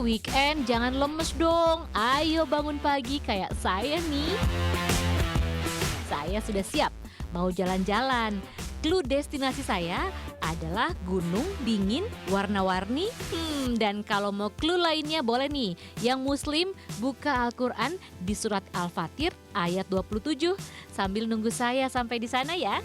weekend jangan lemes dong. Ayo bangun pagi kayak saya nih. Saya sudah siap mau jalan-jalan. Clue destinasi saya adalah gunung dingin warna-warni. Dan kalau mau clue lainnya boleh nih. Yang muslim buka Al-Quran di surat Al-Fatir ayat 27. Sambil nunggu saya sampai di sana ya.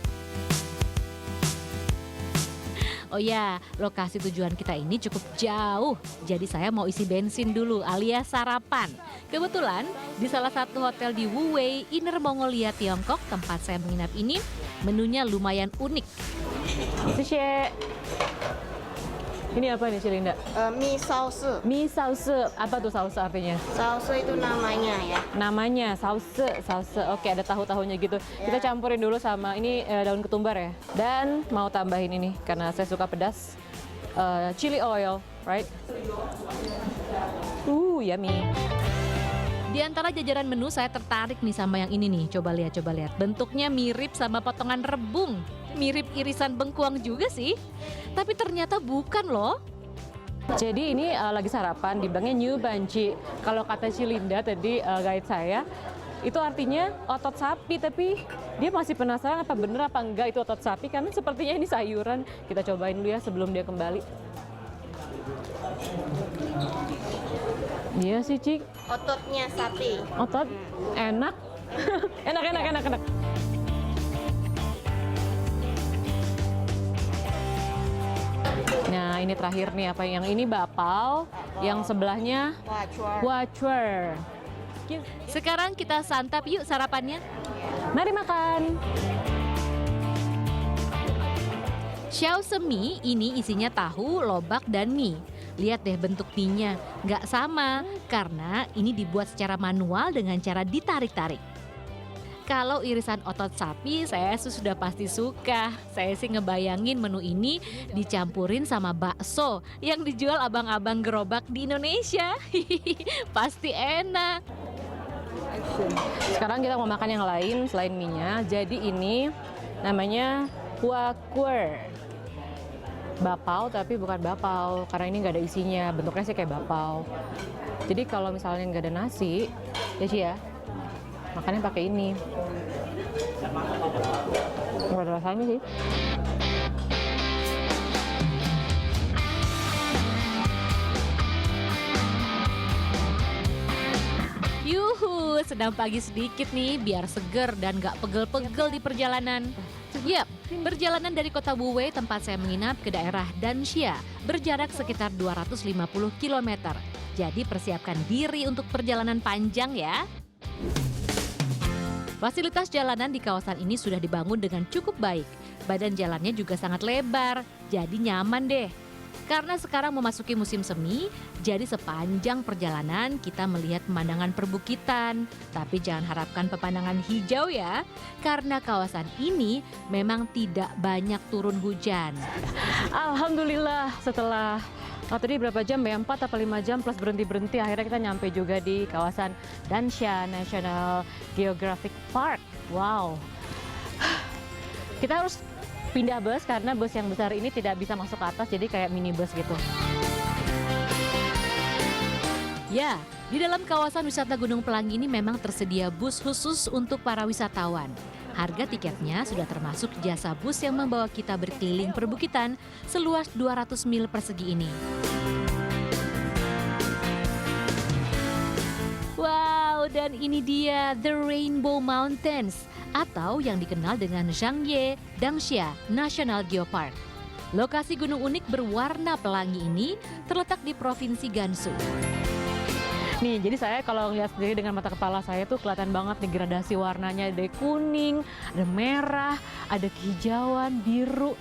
Oh ya, lokasi tujuan kita ini cukup jauh. Jadi saya mau isi bensin dulu alias sarapan. Kebetulan di salah satu hotel di Wuwei, Inner Mongolia, Tiongkok, tempat saya menginap ini, menunya lumayan unik. Xie. Ini apa nih Cilinda? Mie saus. Mie sauce. Apa tuh sauce artinya? Saus itu namanya ya. Namanya sauce. Oke, ada tahu-tahunya gitu. Kita campurin dulu sama ini daun ketumbar ya. Dan mau tambahin ini karena saya suka pedas. Chili oil, right? Yummy. Di antara jajaran menu saya tertarik nih sama yang ini nih. Coba lihat. Bentuknya mirip sama potongan rebung. Mirip irisan bengkuang juga sih. Tapi ternyata bukan loh. Jadi ini lagi sarapan, dibilangnya new banci. Kalau kata Cilinda tadi guide saya, itu artinya otot sapi. Tapi dia masih penasaran apa bener apa enggak itu otot sapi. Karena sepertinya ini sayuran. Kita cobain dulu ya sebelum dia kembali. Iya sih Cik. Ototnya sapi. Otot enak. enak. Nah ini terakhir nih apa yang ini bapau, yang sebelahnya wachuer. Sekarang kita santap yuk sarapannya. Mari makan. Xiao semi ini isinya tahu, lobak, dan mie. Lihat deh bentuk mie-nya, nggak sama karena ini dibuat secara manual dengan cara ditarik-tarik. Kalau irisan otot sapi saya sudah pasti suka. Saya sih ngebayangin menu ini dicampurin sama bakso yang dijual abang-abang gerobak di Indonesia. Pasti enak. Sekarang kita mau makan yang lain selain mie-nya. Jadi ini namanya wachuer. Bapau tapi bukan bapau karena ini nggak ada isinya. Bentuknya sih kayak bapau. Jadi kalau misalnya nggak ada nasi, ya sih ya. Makannya pakai ini. Nggak ada rasanya sih. Yuhu, sedang pagi sedikit nih biar seger dan gak pegel-pegel di perjalanan. Yap, perjalanan dari kota Wuwei tempat saya menginap ke daerah Danxia berjarak sekitar 250 km. Jadi persiapkan diri untuk perjalanan panjang ya. Fasilitas jalanan di kawasan ini sudah dibangun dengan cukup baik. Badan jalannya juga sangat lebar, jadi nyaman deh. Karena sekarang memasuki musim semi, jadi sepanjang perjalanan kita melihat pemandangan perbukitan. Tapi jangan harapkan pemandangan hijau ya, karena kawasan ini memang tidak banyak turun hujan. Alhamdulillah setelah tadi berapa jam ya? 4 atau 5 jam plus berhenti-berhenti. Akhirnya kita nyampe juga di kawasan Danxia National Geographic Park. Wow. Kita harus pindah bus karena bus yang besar ini tidak bisa masuk ke atas. Jadi kayak minibus gitu. Ya, di dalam kawasan wisata Gunung Pelangi ini memang tersedia bus khusus untuk para wisatawan. Harga tiketnya sudah termasuk jasa bus yang membawa kita berkeliling perbukitan seluas 200 mil persegi ini. Wow, dan ini dia The Rainbow Mountains atau yang dikenal dengan Zhangye Danxia National Geopark. Lokasi gunung unik berwarna pelangi ini terletak di Provinsi Gansu. Nih, jadi saya kalau ngeliat sendiri dengan mata kepala saya tuh kelihatan banget nih gradasi warnanya. Ada kuning, ada merah, ada kehijauan, biru.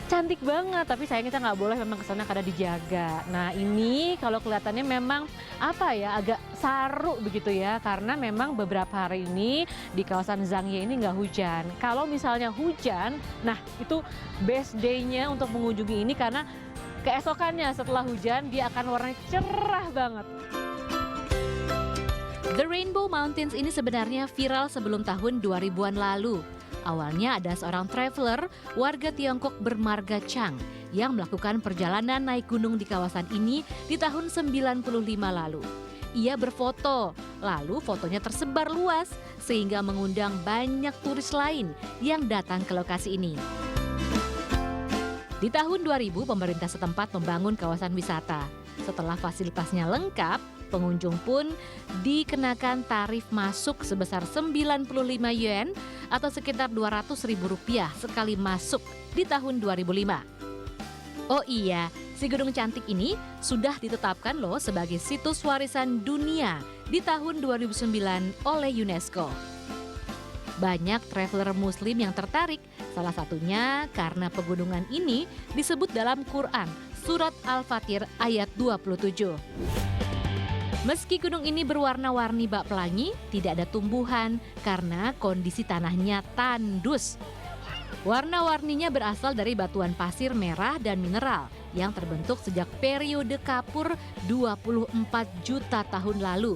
Cantik banget, tapi sayang kita nggak boleh memang kesana karena dijaga. Nah ini kalau kelihatannya memang apa ya, agak saru begitu ya. Karena memang beberapa hari ini di kawasan Zhangye ini nggak hujan. Kalau misalnya hujan, nah itu best day-nya untuk mengunjungi ini karena keesokannya setelah hujan dia akan warnanya cerah banget. The Rainbow Mountains ini sebenarnya viral sebelum tahun 2000-an lalu. Awalnya ada seorang traveler, warga Tiongkok bermarga Chang. yang melakukan perjalanan naik gunung di kawasan ini di tahun 95 lalu. Ia berfoto, lalu fotonya tersebar luas sehingga mengundang banyak turis lain yang datang ke lokasi ini. Di tahun 2000, pemerintah setempat membangun kawasan wisata. Setelah fasilitasnya lengkap, pengunjung pun dikenakan tarif masuk sebesar 95 yuan atau sekitar Rp200.000 sekali masuk di tahun 2005. Oh iya, si Gunung Cantik ini sudah ditetapkan loh sebagai situs warisan dunia di tahun 2009 oleh UNESCO. Banyak traveler muslim yang tertarik, salah satunya karena pegunungan ini disebut dalam Quran, surat Al-Fatir ayat 27. Meski gunung ini berwarna-warni bak pelangi, tidak ada tumbuhan karena kondisi tanahnya tandus. Warna-warninya berasal dari batuan pasir merah dan mineral yang terbentuk sejak periode Kapur 24 juta tahun lalu.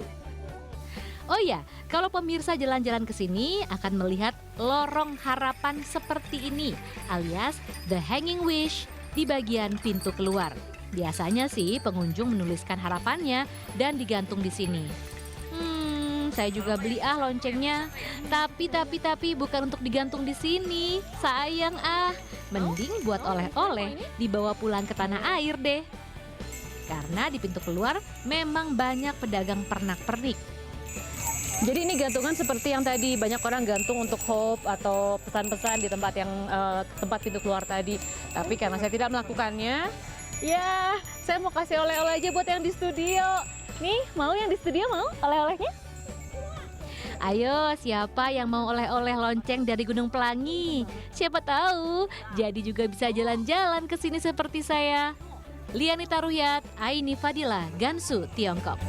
Oh iya, kalau pemirsa jalan-jalan ke sini akan melihat lorong harapan seperti ini, alias The Hanging Wish di bagian pintu keluar. Biasanya sih pengunjung menuliskan harapannya dan digantung di sini. Saya juga beli loncengnya. Tapi bukan untuk digantung di sini. Sayang mending buat oleh-oleh dibawa pulang ke tanah air deh. Karena di pintu keluar memang banyak pedagang pernak-pernik. Jadi ini gantungan seperti yang tadi banyak orang gantung untuk hope atau pesan-pesan di tempat yang tempat pintu keluar tadi. Tapi karena saya tidak melakukannya, ya saya mau kasih oleh-oleh aja buat yang di studio. Nih, mau yang di studio mau oleh-olehnya? Ayo, siapa yang mau oleh-oleh lonceng dari Gunung Pelangi? Siapa tahu, jadi juga bisa jalan-jalan ke sini seperti saya. Lianita Ruhyat, Aini Fadila, Gansu, Tiongkok.